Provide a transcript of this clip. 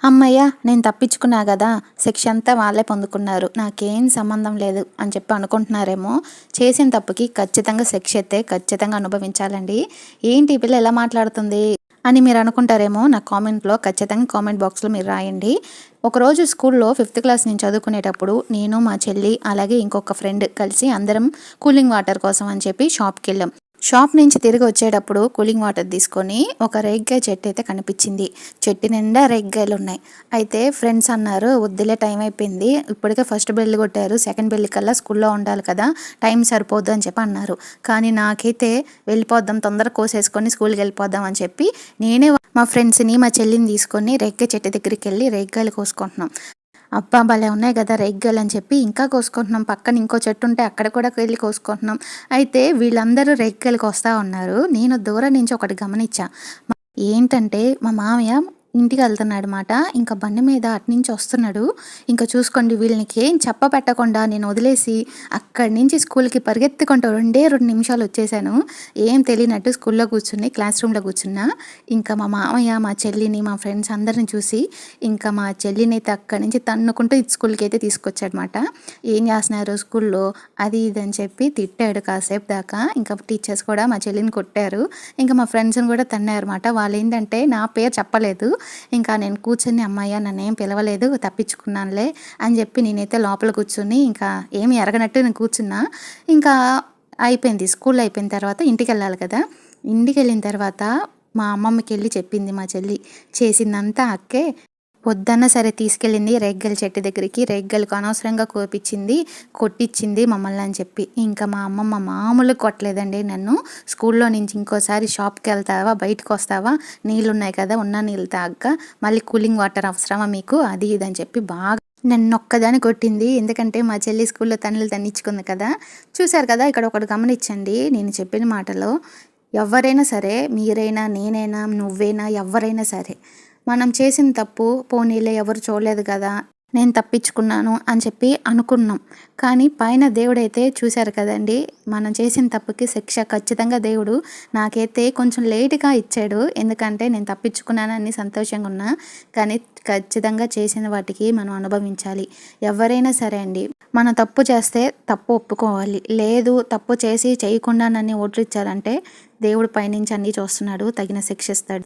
హమ్మయ్య! నేను తప్పించుకున్నా గదా! శిక్ష అంతా వాళ్ళే పొందుకున్నారు. నాకేం సంబంధం లేదు అని చెప్పి అనుకుంటున్నారేమో! చేసిన తప్పుకి ఖచ్చితంగా శిక్ష అయితే ఖచ్చితంగా అనుభవించాలండి. ఏంటి ఈ పిల్ల ఎలా మాట్లాడుతుంది అని మీరు అనుకుంటారేమో! నా కామెంట్‌లో ఖచ్చితంగా కామెంట్ బాక్స్‌లో మీరు రాయండి. ఒకరోజు స్కూల్‌లో 5థ్ క్లాస్ నేను చదువుకునేటప్పుడు నేను, మా చెల్లి అలాగే ఇంకొక ఫ్రెండ్ కలిసి అందరం కూలింగ్ వాటర్ కోసం అని చెప్పి షాప్‌కెళ్ళాం. షాప్ నుంచి తిరిగి వచ్చేటప్పుడు కూలింగ్ వాటర్ తీసుకొని ఒక రేగ్గాయ చెట్టు అయితే కనిపించింది. చెట్టు నిండా రేగ్గాయలు ఉన్నాయి. అయితే ఫ్రెండ్స్ అన్నారు, వద్దులే టైం అయిపోయింది, ఇప్పటికే ఫస్ట్ బెల్ కొట్టారు, సెకండ్ బెల్ కల్లా స్కూల్లో ఉండాలి కదా, టైం సరిపోద్దు అని చెప్పి అన్నారు. కానీ నాకైతే వెళ్ళిపోద్దాం, తొందరగా కోసేసుకొని స్కూల్కి వెళ్ళిపోద్దాం అని చెప్పి నేనే మా ఫ్రెండ్స్ని మా చెల్లిని తీసుకొని రేగ్గాయ చెట్టు దగ్గరికి వెళ్ళి రేగ్గాయలు కోసుకుంటున్నాం. అబ్బా! భలే ఉన్నాయి గదా రేగ్గాయలు అని చెప్పి ఇంకా కోసుకుంటున్నాం. పక్కన ఇంకో చెట్టు ఉంటే అక్కడ కూడా వెళ్ళి కోసుకుంటున్నాం. అయితే వీళ్ళందరూ రేగ్గాయలు కోస్తా ఉన్నారు. నేను దూరం నుంచి ఒకటి గమనించా. ఏంటంటే మా మామయ్య ఇంటికెళ్తున్నాడనమాట. ఇంకా బండి మీద అటునుంచి వస్తున్నాడు. ఇంక చూసుకోండి, వీళ్ళకేం చెప్పపెట్టకుండా నేను వదిలేసి అక్కడి నుంచి స్కూల్‌కి పరిగెత్తుకుంటూ 2 నిమిషాలు వచ్చేసాను. ఏం తెలియనట్టు స్కూల్‌లో కూర్చుని క్లాస్ రూమ్‌లో కూర్చున్నా. ఇంకా మా మామయ్య, మా చెల్లిని, మా ఫ్రెండ్స్ అందరిని చూసి ఇంకా మా చెల్లినైతే అక్కడి నుంచి తన్నుకుంటూ స్కూల్‌కి అయితే తీసుకొచ్చాడనమాట. ఏం చేస్తున్నారు స్కూల్‌లో అది ఇది అని చెప్పి తిట్టాడు కాసేపు దాకా. ఇంకా టీచర్స్ కూడా మా చెల్లిని కొట్టారు. ఇంకా మా ఫ్రెండ్స్‌ని కూడా తన్నారన్నమాట. వాళ్ళేంటంటే నా పేరు చెప్పలేదు. ఇంకా నేను కూర్చొని అమ్మయ్య నన్నేం పిలవలేదు, తప్పించుకున్నానులే అని చెప్పి నేనైతే లోపల కూర్చొని ఇంకా ఏమి ఎరగనట్టు నేను కూర్చున్నా. ఇంకా అయిపోయింది. స్కూల్ అయిపోయిన తర్వాత ఇంటికెళ్ళాలి కదా! ఇంటికెళ్ళిన తర్వాత మా అమ్మమ్మకెళ్ళి చెప్పింది మా చెల్లి. చేసిందంతా అక్కే. వద్దన్నా సరే తీసుకెళ్ళింది రేగ్గాయల చెట్టు దగ్గరికి. రేగ్గాయలకు అనవసరంగా కోపిచ్చింది, కొట్టిచ్చింది మమ్మల్ని అని చెప్పి. ఇంకా మా అమ్మమ్మ మామూలుగా కొట్టలేదండి నన్ను. స్కూల్లో నుంచి ఇంకోసారి షాప్‌కెళ్తావా, బయటకొస్తావా, నీళ్ళున్నాయి కదా, ఉన్న నీళ్ళు తాగక మళ్ళీ కూలింగ్ వాటర్ అవసరమా మీకు, అది ఇది అని చెప్పి బాగా నన్నొక్కదాన్ని కొట్టింది. ఎందుకంటే మా చెల్లి స్కూల్లో తన్నులు తన్నిచ్చుకుంది కదా! చూసారు కదా, ఇక్కడ ఒకటి గమనించండి నేను చెప్పిన మాటలో. ఎవ్వరైనా సరే, మీరైనా, నేనైనా, నువ్వైనా, ఎవ్వరైనా సరే, మనం చేసిన తప్పు పోనీలే ఎవరు చూడలేదు కదా, నేను తప్పించుకున్నాను అని చెప్పి అనుకున్నాం. కానీ పైన దేవుడైతే చూశారు కదండీ! మనం చేసిన తప్పుకి శిక్ష ఖచ్చితంగా దేవుడు నాకైతే కొంచెం లేట్‌గా ఇచ్చాడు. ఎందుకంటే నేను తప్పించుకున్నానని సంతోషంగా ఉన్నా. కానీ ఖచ్చితంగా చేసిన వాటికి మనం అనుభవించాలి. ఎవరైనా సరే అండి, మనం తప్పు చేస్తే తప్పు ఒప్పుకోవాలి. లేదు తప్పు చేసి చేయకుండా నన్ను ఓట్లిచ్చారంటే దేవుడు పైనుంచి అన్నీ చూస్తున్నాడు, తగిన శిక్ష ఇస్తాడు.